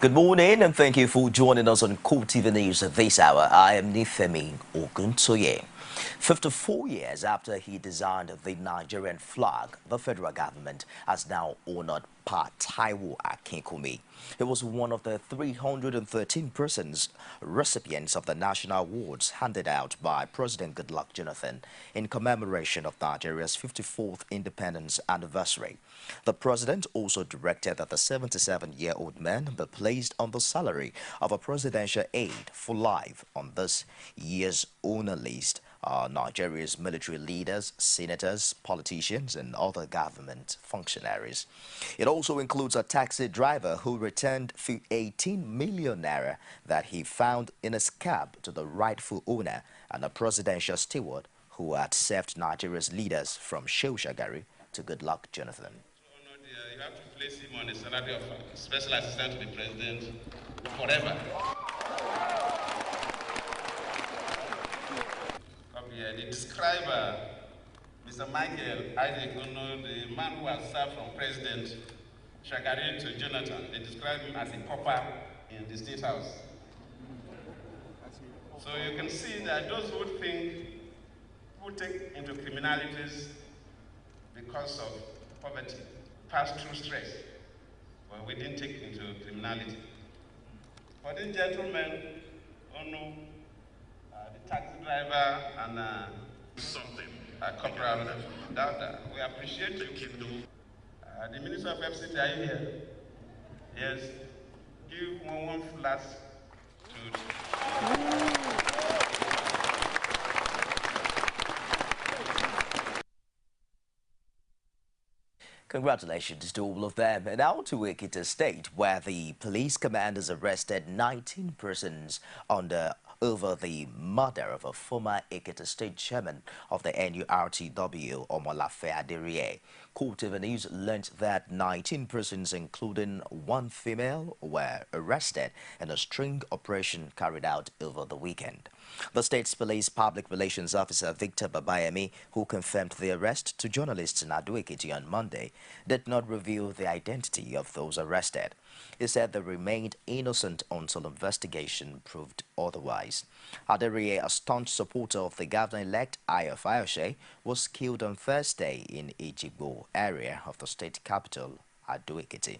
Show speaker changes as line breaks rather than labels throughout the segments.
Good morning and thank you for joining us on CoreTV News this hour. I am Nifemi Oguntoye. 54 years after he designed the Nigerian flag, the federal government has now honored Pa Taiwo Akinkunmi. He was one of the 313 persons recipients of the national awards handed out by President Goodluck Jonathan in commemoration of Nigeria's 54th independence anniversary. The president also directed that the 77-year-old man be placed on the salary of a presidential aide for life on this year's honor list. Nigeria's military leaders, senators, politicians, and other government functionaries. It also includes a taxi driver who returned 18 million naira that he found in his cab to the rightful owner, and a presidential steward who had served Nigeria's leaders from Shagari to Goodluck Jonathan.
You have to place him on the salary of special assistant to the president forever. They describe Mr. Michael Aidegono, the man who has served from President Shagari to Jonathan. They describe him as a pauper in the State House. So you can see that those who think, who take into criminalities because of poverty, pass through stress. Well, we didn't take into criminality. For this gentleman, Ono, the taxi driver, and something, Corporal Dada, we appreciate you, Kindu. The Minister of FCT, are you here? Yes. Give one flash to.
Congratulations to all of them. And now to Ekiti State, where the police commanders arrested 19 persons over the murder of a former Ekiti State chairman of the NURTW, Omolafe Aderiye. CoreTV News learned that 19 persons, including one female, were arrested in a string operation carried out over the weekend. The state's police public relations officer, Victor Babayemi, who confirmed the arrest to journalists in Ado-Ekiti on Monday, did not reveal the identity of those arrested. He said they remained innocent until investigation proved otherwise. Aderiye, a staunch supporter of the governor-elect Ayo Fayose, was killed on Thursday in Ejigbo area of the state capital, Ado-Ekiti.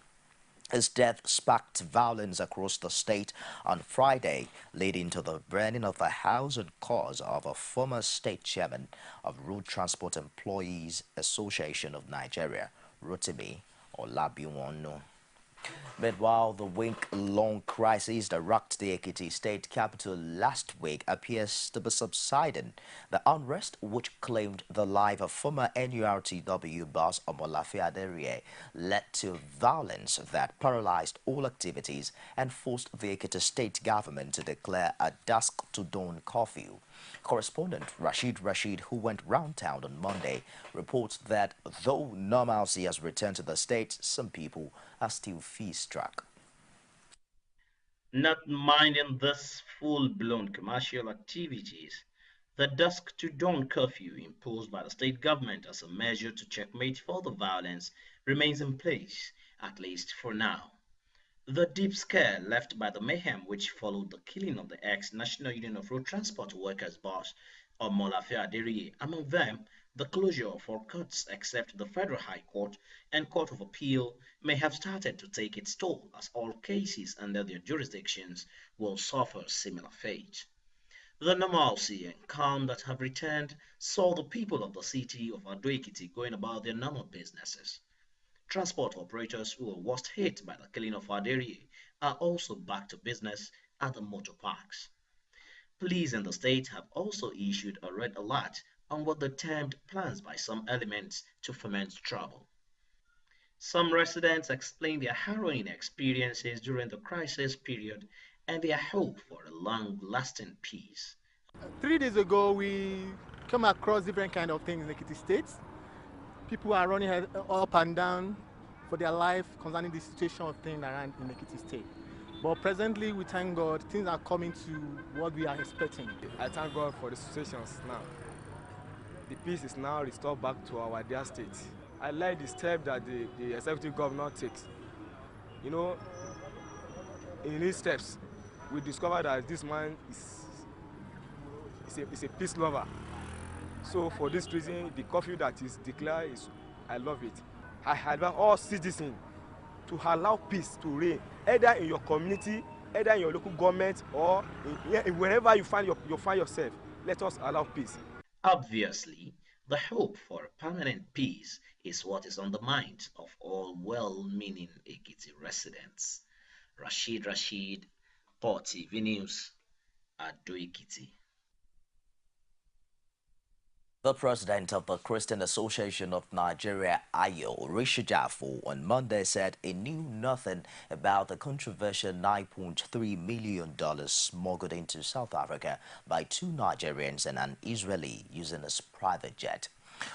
His death sparked violence across the state on Friday, leading to the burning of the house and cars of a former state chairman of Road Transport Employees Association of Nigeria, Rotimi Olabiwonu. Meanwhile, the week-long crisis that rocked the Ekiti state capital last week appears to be subsiding. The unrest, which claimed the life of former NURTW boss Omolafe Aderiye, led to violence that paralyzed all activities and forced the Ekiti state government to declare a dusk-to-dawn curfew. Correspondent Rashid, who went round town on Monday, reports that though normalcy has returned to the state, some people are still fear-struck.
Not minding this full-blown commercial activities, the dusk-to-dawn curfew imposed by the state government as a measure to checkmate further violence remains in place, at least for now. The deep scare left by the mayhem which followed the killing of the ex-National Union of Road Transport Workers boss Omolafe Aderiye, among them the closure of all courts except the Federal High Court and Court of Appeal, may have started to take its toll as all cases under their jurisdictions will suffer similar fate. The normalcy and calm that have returned saw the people of the city of Ado-Ekiti going about their normal businesses. Transport operators who were worst hit by the killing of Aderiye are also back to business at the motor parks. Police in the state have also issued a red alert on what they termed plans by some elements to foment trouble. Some residents explained their harrowing experiences during the crisis period and their hope for a long-lasting peace.
3 days ago, we came across different kind of things in Ekiti State. People are running up and down for their life concerning the situation of things around in Ekiti State. But presently, we thank God, things are coming to what we are expecting.
I thank God for the situations now. The peace is now restored back to our dear state. I like the step that the executive governor takes. You know, in his steps, we discovered that this man is a peace lover. So for this reason, the curfew that is declared is, I love it. I advise all citizens to allow peace to reign, either in your community, either in your local government, or wherever you find yourself. Let us allow peace.
Obviously, the hope for a permanent peace is what is on the minds of all well-meaning Ekiti residents. Rashid, CoreTV News, Ado Ekiti.
The president of the Christian Association of Nigeria, AYO, Rishijafu, on Monday said he knew nothing about the controversial $9.3 million smuggled into South Africa by two Nigerians and an Israeli using his private jet.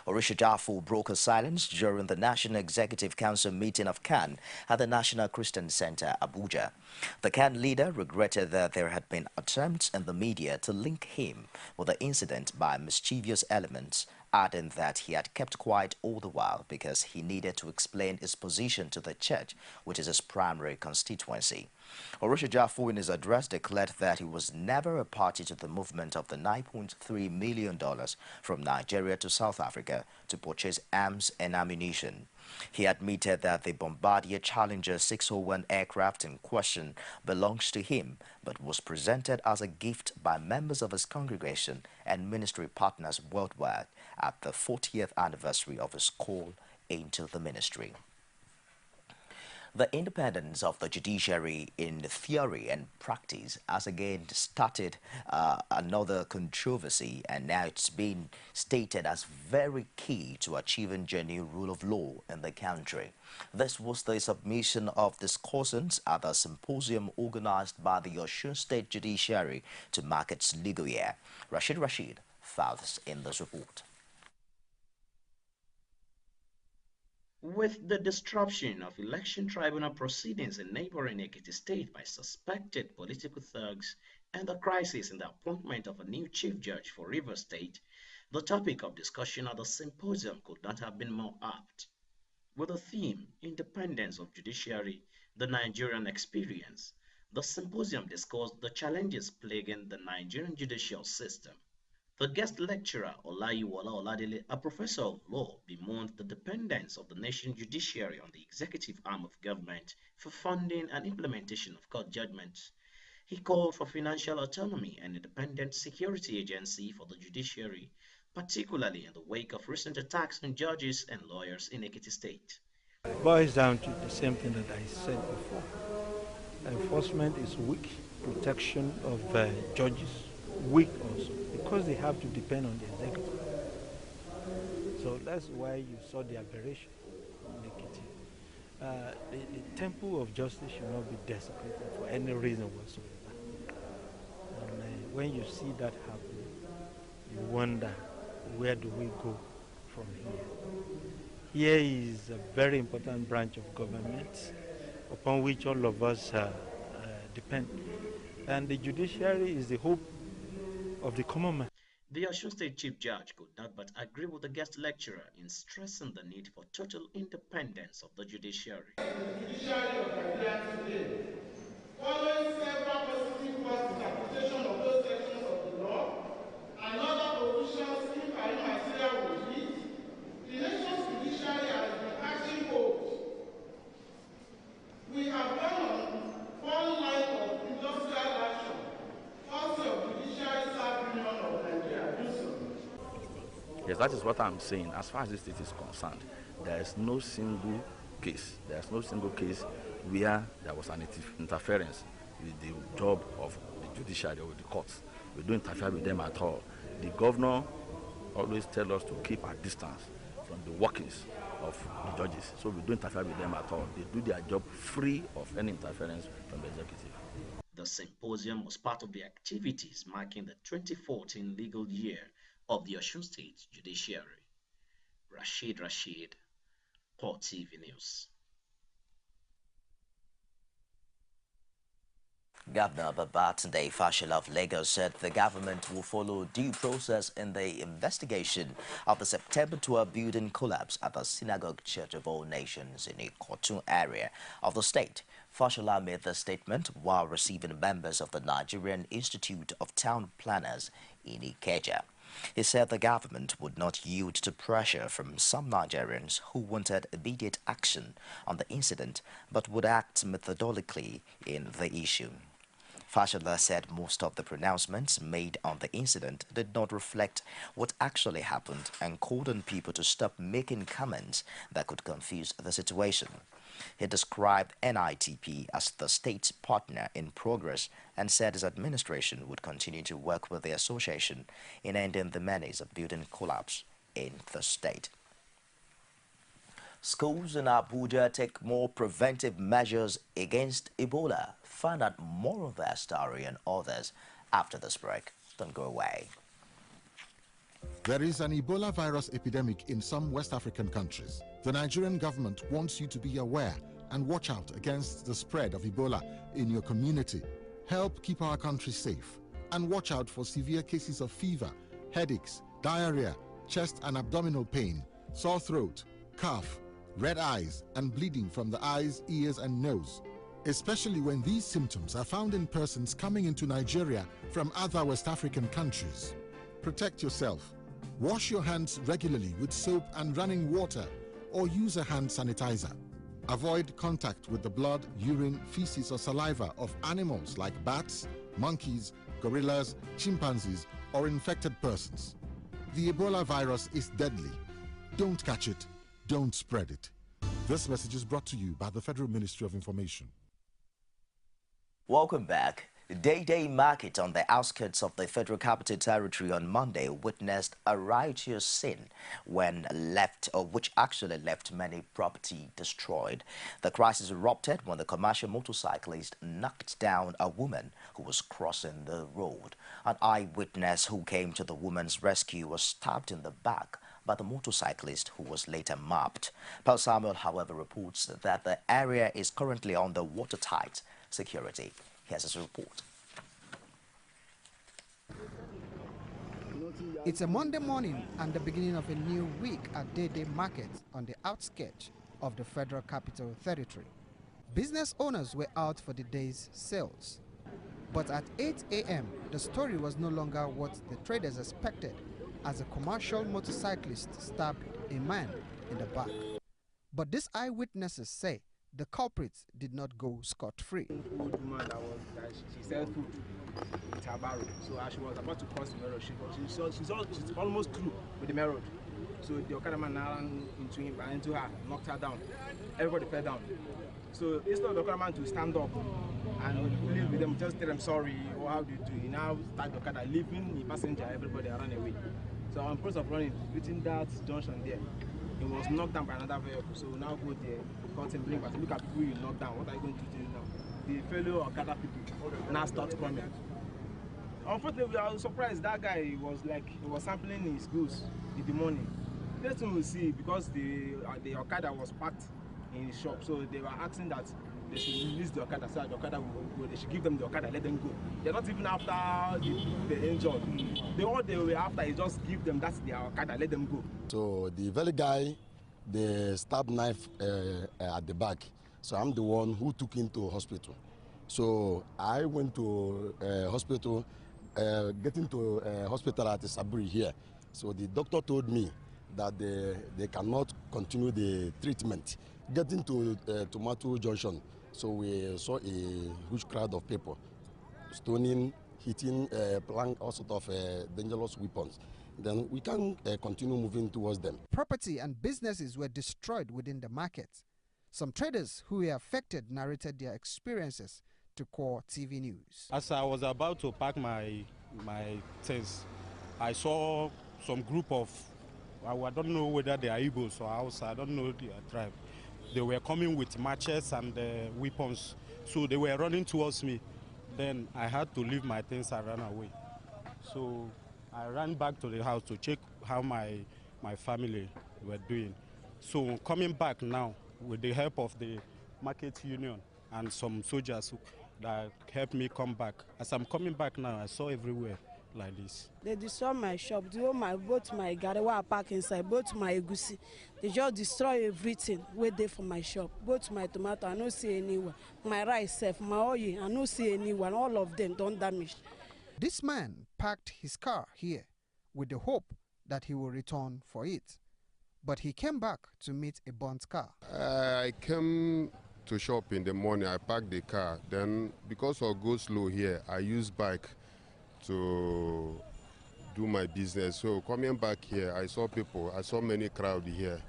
Rishijafu broke a silence during the National Executive Council meeting of CAN at the National Christian Center, Abuja. The CAN leader regretted that there had been attempts in the media to link him with the incident by mischievous elements, adding that he had kept quiet all the while because he needed to explain his position to the church, which is his primary constituency. Jafu in his address declared that he was never a party to the movement of the $9.3 million from Nigeria to South Africa to purchase arms and ammunition. He admitted that the Bombardier Challenger 601 aircraft in question belongs to him, but was presented as a gift by members of his congregation and ministry partners worldwide at the 40th anniversary of his call into the ministry. The independence of the judiciary in theory and practice has again started another controversy, and now it's been stated as very key to achieving genuine rule of law in the country. This was the submission of discussants at a symposium organized by the Osun State Judiciary to mark its legal year. Rashid files in this report.
With the disruption of election tribunal proceedings in neighboring Ekiti state by suspected political thugs and the crisis in the appointment of a new chief judge for Rivers State, the topic of discussion at the symposium could not have been more apt. With the theme Independence of Judiciary, the Nigerian Experience, the symposium discussed the challenges plaguing the Nigerian judicial system. The guest lecturer, Olayiwola Oladele, a professor of law, bemoaned the dependence of the nation's judiciary on the executive arm of government for funding and implementation of court judgments. He called for financial autonomy and independent security agency for the judiciary, particularly in the wake of recent attacks on judges and lawyers in Ekiti State.
Boils down to the same thing that I said before. Enforcement is weak, protection of judges weak also, because they have to depend on the executive. So that's why you saw the aberration in Ekiti. The temple of justice should not be desecrated for any reason whatsoever. And when you see that happen, you wonder, where do we go from here? Here is a very important branch of government upon which all of us depend. And the judiciary is the hope of the common man.
The Osun State Chief Judge could not but agree with the guest lecturer in stressing the need for total independence of the judiciary.
The judiciary of Nigeria today, following several positive interpretation of those sections of the law and other provisions if Nigeria will read, the nation's judiciary has been catching hold. We have gone on one line of industrial action, courtesy of Judiciary Staff Union of Nigeria.
Yes, that is what I'm saying. As far as this state is concerned, there is no single case. There is no single case where there was an interference with the job of the judiciary or with the courts. We don't interfere with them at all. The governor always tells us to keep our distance from the workings of the judges. So we don't interfere with them at all. They do their job free of any interference from the executive.
The symposium was part of the activities marking the 2014 legal year of the Osun State Judiciary. Rashid, CoreTV News.
Governor Babatunde Fashola of Lagos said the government will follow due process in the investigation of the September 12 building collapse at the Synagogue Church of All Nations in the Kotun area of the state. Fashola made the statement while receiving members of the Nigerian Institute of Town Planners in Ikeja. He said the government would not yield to pressure from some Nigerians who wanted immediate action on the incident but would act methodically in the issue. Fashola said most of the pronouncements made on the incident did not reflect what actually happened and called on people to stop making comments that could confuse the situation. He described NITP as the state's partner in progress and said his administration would continue to work with the association in ending the menace of building collapse in the state. Schools in Abuja take more preventive measures against Ebola. Find out more of their story and others after this break. Don't go away.
There is an Ebola virus epidemic in some West African countries. The Nigerian government wants you to be aware and watch out against the spread of Ebola in your community. Help keep our country safe and watch out for severe cases of fever, headaches, diarrhea, chest and abdominal pain, sore throat, cough, red eyes, and bleeding from the eyes, ears, and nose, especially when these symptoms are found in persons coming into Nigeria from other West African countries. Protect yourself. Wash your hands regularly with soap and running water, or use a hand sanitizer. Avoid contact with the blood, urine, feces, or saliva of animals like bats, monkeys, gorillas, chimpanzees, or infected persons. The Ebola virus is deadly. Don't catch it. Don't spread it. This message is brought to you by the Federal Ministry of Information.
Welcome back. Day-Day market on the outskirts of the Federal Capital Territory on Monday witnessed a riotous scene which actually left many property destroyed. The crisis erupted when the commercial motorcyclist knocked down a woman who was crossing the road. An eyewitness who came to the woman's rescue was stabbed in the back by the motorcyclist, who was later mobbed. Paul Samuel, however, reports that the area is currently under watertight security. Here's his report.
It's a Monday morning and the beginning of a new week at Day-Day Market on the outskirts of the Federal Capital Territory. Business owners were out for the day's sales. But at 8 a.m., the story was no longer what the traders expected, as a commercial motorcyclist stabbed a man in the back. But these eyewitnesses say the culprits did not go scot-free.
She said food with her barrel. So as she was about to cross the main road, she's almost through with the main road. So the Okada man ran into her, knocked her down. Everybody fell down. So instead of the Okada man to stand up and plead with them, just tell them sorry, or how do you do? He now start the Okada, leaving the passenger, everybody ran away. So on process of running, between that junction there, he was knocked down by another vehicle. So we now go there, call him, bring back, look at people you knocked down, what are you going to do now? The fellow Okada people now start coming. Unfortunately, I was surprised that guy was sampling his goods in the morning. Next thing we see, because the Okada was packed in his shop, so they were asking that they should release the Okada, so the Okada will go. They should give them the Okada, let them go. They're not even after the injured. All they were after is just give them, that's their Okada, let them go.
So the very guy, the stab knife at the back. So I'm the one who took him to hospital. So I went to hospital, getting to hospital at Sabri here. So the doctor told me that they cannot continue the treatment. Getting to Tomato Junction, so we saw a huge crowd of people, stoning, hitting, playing all sorts of dangerous weapons. Then we can continue moving towards them.
Property and businesses were destroyed within the market. Some traders who were affected narrated their experiences to CoreTV News.
As I was about to pack my things, I saw some group of, I don't know whether they are Igbos or Hausa, I don't know their tribe. They were coming with matches and weapons, so they were running towards me. Then I had to leave my things and run away. So I ran back to the house to check how my family were doing. So coming back now, with the help of the market union and some soldiers that helped me come back. As I'm coming back now, I saw everywhere
like this.
They destroy my shop, both my garewa I park inside, both my egusi. They just destroy everything wait there for my shop. Both my tomato, I don't see anywhere. My rice, my oil, I don't see anywhere. All of them don't damage.
This man parked his car here with the hope that he will return for it. But he came back to meet a burnt car.
I came to shop in the morning, I parked the car. Then because of go slow here, I use bike to do my business. So coming back here, I saw people, I saw many crowd here.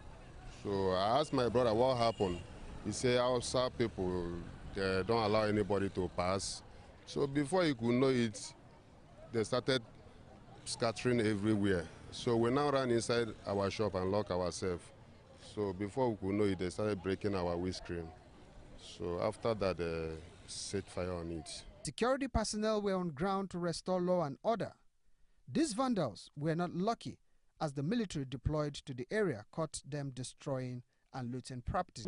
So I asked my brother what happened. He said outside people, they don't allow anybody to pass. So before you could know it, they started scattering everywhere. So we now ran inside our shop and lock ourselves. So before we could know it, they started breaking our windscreen. So after that, they set fire on it.
Security personnel were on ground to restore law and order. These vandals were not lucky, as the military deployed to the area caught them destroying and looting property.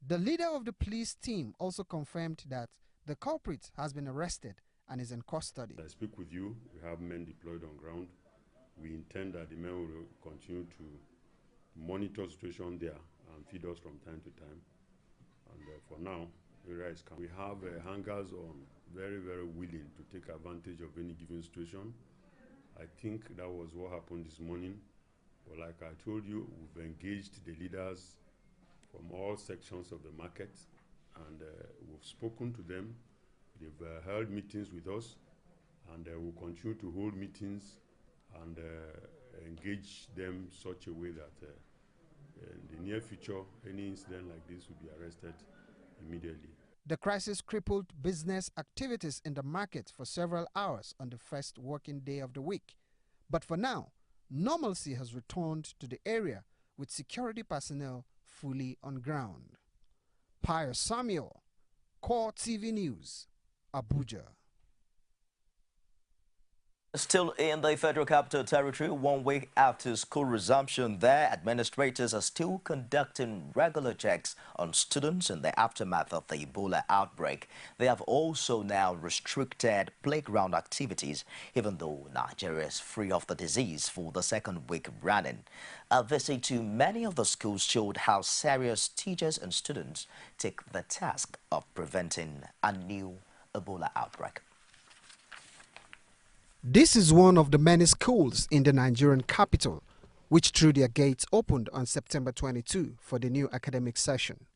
The leader of the police team also confirmed that the culprit has been arrested and is in custody.
I speak with you. We have men deployed on ground. We intend that the men will continue to monitor situation there and feed us from time to time. And for now, area is calm. We have hangars on very, very willing to take advantage of any given situation. I think that was what happened this morning. But like I told you, we've engaged the leaders from all sections of the market, and we've spoken to them. They've held meetings with us, and we'll continue to hold meetings and engage them such a way that in the near future, any incident like this will be arrested immediately.
The crisis crippled business activities in the market for several hours on the first working day of the week. But for now, normalcy has returned to the area with security personnel fully on ground. Pius Samuel, CoreTV News, Abuja.
Still in the Federal Capital Territory, 1 week after school resumption there, administrators are still conducting regular checks on students in the aftermath of the Ebola outbreak. They have also now restricted playground activities, even though Nigeria is free of the disease for the second week running. A visit to many of the schools showed how serious teachers and students take the task of preventing a new Ebola outbreak.
This is one of the many schools in the Nigerian capital, which threw their gates opened on September 22 for the new academic session.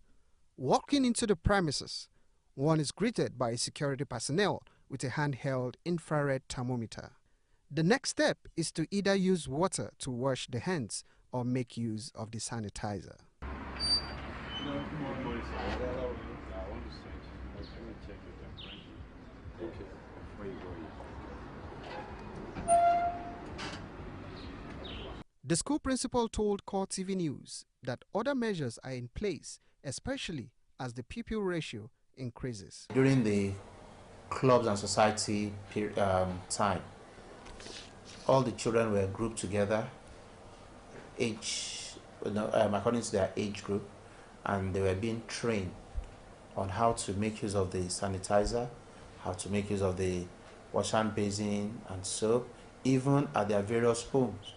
Walking into the premises, one is greeted by security personnel with a handheld infrared thermometer. The next step is to either use water to wash the hands or make use of the sanitizer. The school principal told CoreTV News that other measures are in place, especially as the pupil ratio increases.
During the clubs and society time, all the children were grouped together, according to their age group, and they were being trained on how to make use of the sanitizer, how to make use of the wash hand basin and soap, even at their various homes.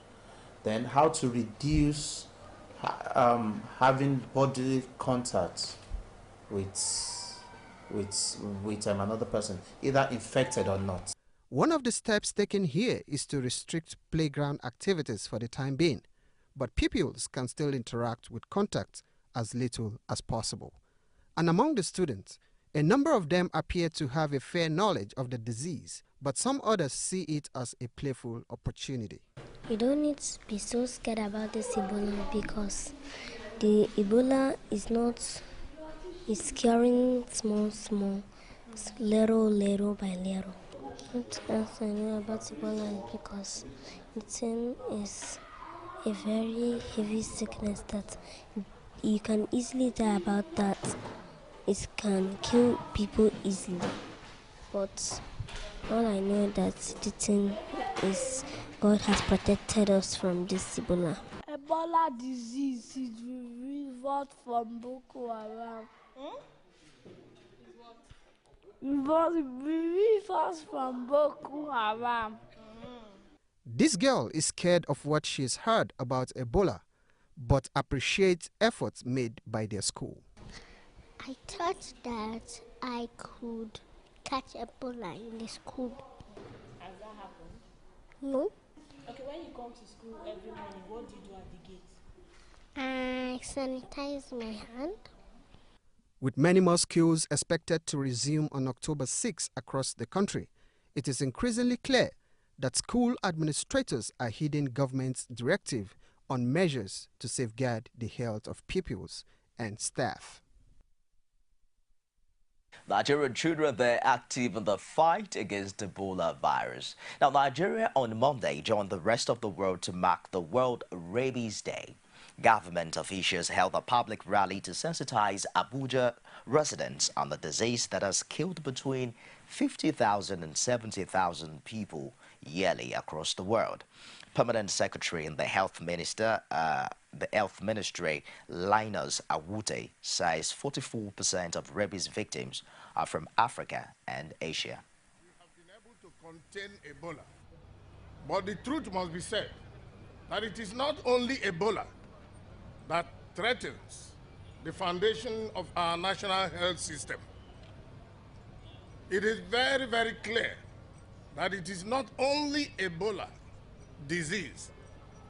Then how to reduce having bodily contact with another person, either infected or not.
One of the steps taken here is to restrict playground activities for the time being, but pupils can still interact with contact as little as possible. And among the students, a number of them appear to have a fair knowledge of the disease, but some others see it as a playful opportunity.
You don't need to be so scared about this Ebola, because the Ebola is curing small, little by little. What else I know about Ebola is because it is a very heavy sickness that you can easily die about that. It can kill people easily. But all I know that the thing is God has protected us from this Ebola.
Ebola disease is derived from Boko Haram. It was derived from Boko Haram.
This girl is scared of what she's heard about Ebola, but appreciates efforts made by their school.
I thought that I could catch Ebola in the school.
Has that happened?
No.
Okay, when you come to school every morning, what do you do at the gate?
I sanitize my hand.
With many more schools expected to resume on October 6 across the country, it is increasingly clear that school administrators are heeding government's directive on measures to safeguard the health of pupils and staff.
Nigerian children, they're active in the fight against Ebola virus. Now, Nigeria on Monday joined the rest of the world to mark the World Rabies Day. Government officials held a public rally to sensitize Abuja residents on the disease that has killed between 50,000 and 70,000 people yearly across the world. Permanent Secretary in the Health Ministry, Linus Awute, says 44% of rabies victims are from Africa and Asia.
We have been able to contain Ebola, but the truth must be said that it is not only Ebola that threatens the foundation of our national health system. It is very, very clear that it is not only Ebola disease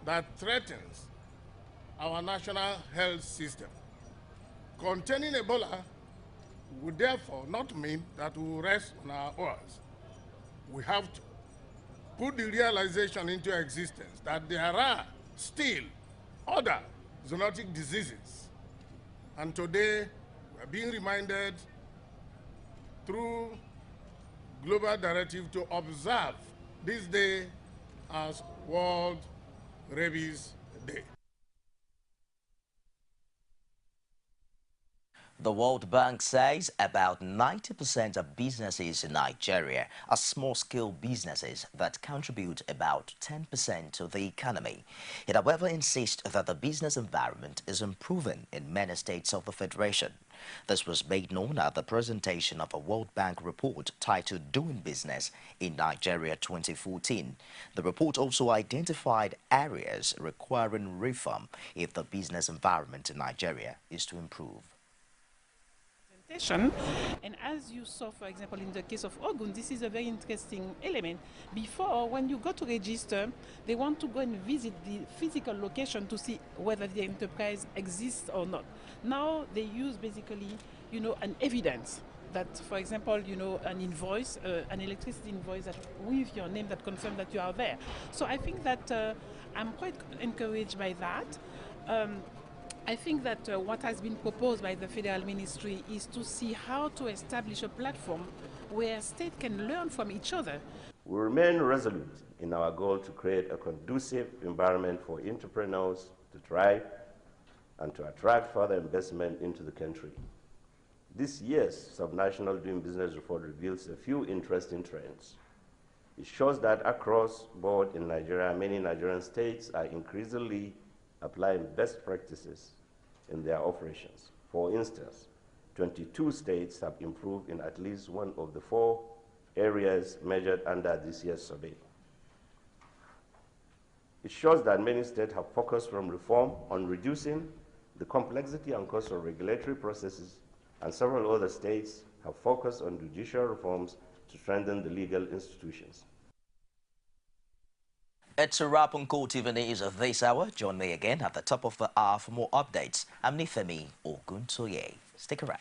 that threatens our national health system. Containing Ebola would therefore not mean that we will rest on our oars. We have to put the realization into existence that there are still other zoonotic diseases. And today, we are being reminded through global directive to observe this day as World Rabies Day.
The World Bank says about 90% of businesses in Nigeria are small-scale businesses that contribute about 10% to the economy. It, however, insists that the business environment is improving in many states of the Federation. This was made known at the presentation of a World Bank report titled Doing Business in Nigeria 2014. The report also identified areas requiring reform if the business environment in Nigeria is to improve.
And as you saw, for example, in the case of Ogun, this is a very interesting element. Before, when you go to register, they want to go and visit the physical location to see whether the enterprise exists or not. Now they use basically, an evidence that, for example, an invoice, an electricity invoice that with your name that confirms that you are there. So I think that I'm quite encouraged by that. I think that what has been proposed by the Federal Ministry is to see how to establish a platform where states can learn from each other.
We remain resolute in our goal to create a conducive environment for entrepreneurs to thrive and to attract further investment into the country. This year's Subnational Doing Business Report reveals a few interesting trends. It shows that across board in Nigeria, many Nigerian states are increasingly applying best practices in their operations. For instance, 22 states have improved in at least one of the 4 areas measured under this year's survey. It shows that many states have focused from reform on reducing the complexity and cost of regulatory processes, and several other states have focused on judicial reforms to strengthen the legal institutions.
It's a wrap on CoreTV News of this hour. Join me again at the top of the hour for more updates. I'm Nifemi Oguntoye. Stick around.